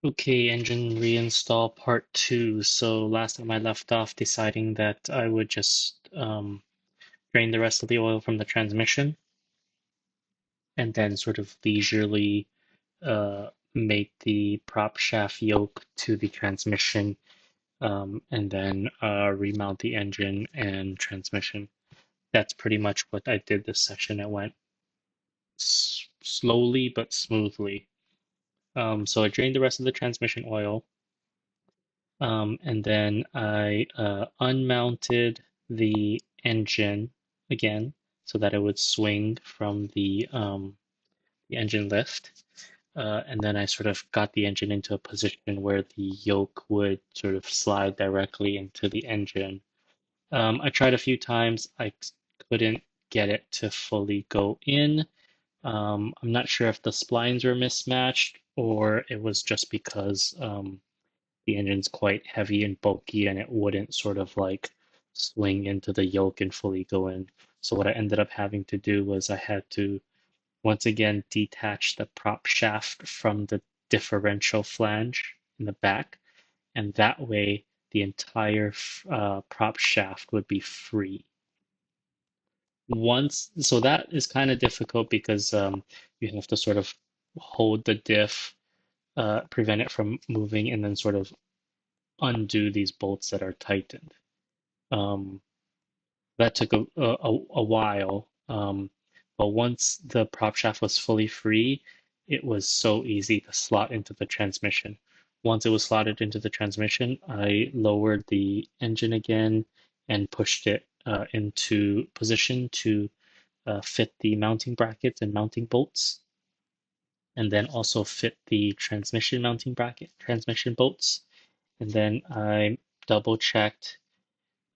Okay, engine reinstall part two. So last time I left off deciding that I would just drain the rest of the oil from the transmission and then sort of leisurely mate the prop shaft yoke to the transmission and then remount the engine and transmission. That's pretty much what I did this session. It went slowly but smoothly. So I drained the rest of the transmission oil. And then I unmounted the engine again so that it would swing from the engine lift. And then I sort of got the engine into a position where the yoke would sort of slide directly into the engine. I tried a few times. I couldn't get it to fully go in. I'm not sure if the splines were mismatched or it was just because the engine's quite heavy and bulky and it wouldn't sort of like swing into the yoke and fully go in. So what I ended up having to do was I had to once again detach the prop shaft from the differential flange in the back, and that way the entire prop shaft would be free. So that is kind of difficult because you have to sort of hold the diff, prevent it from moving, and then sort of undo these bolts that are tightened. Um, that took a while, but once the prop shaft was fully free, it was so easy to slot into the transmission. Once it was slotted into the transmission, I lowered the engine again and pushed it into position to fit the mounting brackets and mounting bolts, and then also fit the transmission mounting bracket, transmission bolts. And then I double checked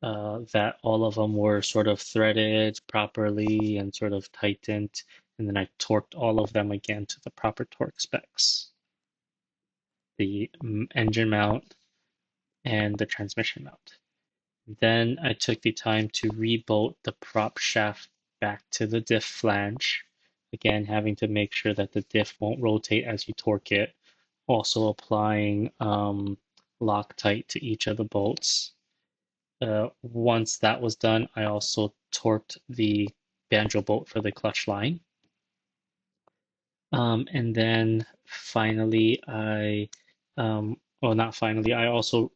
that all of them were sort of threaded properly and sort of tightened. And then I torqued all of them again to the proper torque specs. The engine mount and the transmission mount. Then I took the time to rebolt the prop shaft back to the diff flange. Again, having to make sure that the diff won't rotate as you torque it. Also applying Loctite to each of the bolts. Once that was done, I also torqued the banjo bolt for the clutch line. And then finally, well, not finally, I also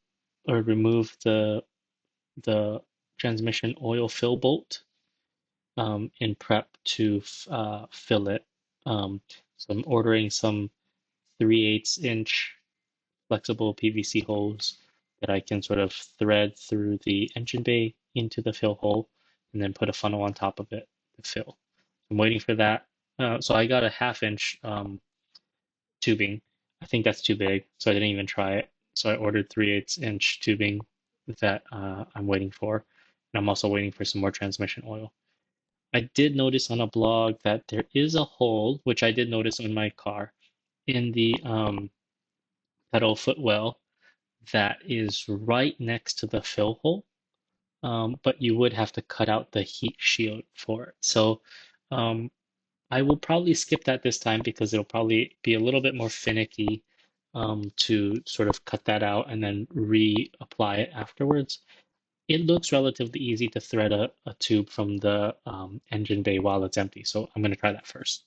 removed the transmission oil fill bolt in prep to fill it. So I'm ordering some 3/8 inch flexible PVC holes that I can sort of thread through the engine bay into the fill hole and then put a funnel on top of it to fill. I'm waiting for that. So I got a 1/2 inch tubing. I think that's too big, so I didn't even try it. So I ordered 3/8 inch tubing that I'm waiting for. And I'm also waiting for some more transmission oil. I did notice on a blog that there is a hole, which I did notice on my car, in the pedal footwell that is right next to the fill hole, but you would have to cut out the heat shield for it. So um, I will probably skip that this time because it'll probably be a little bit more finicky to sort of cut that out and then reapply it afterwards. It looks relatively easy to thread a tube from the engine bay while it's empty, so I'm going to try that first.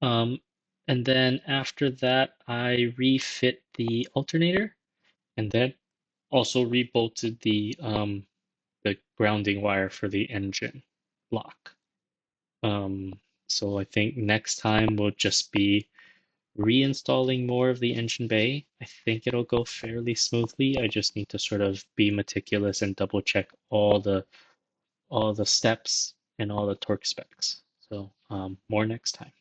Um, and then after that, I refit the alternator and then also rebolted the grounding wire for the engine block. So I think next time will just be reinstalling more of the engine bay. I think it'll go fairly smoothly. I just need to sort of be meticulous and double check all the steps and all the torque specs. So more next time.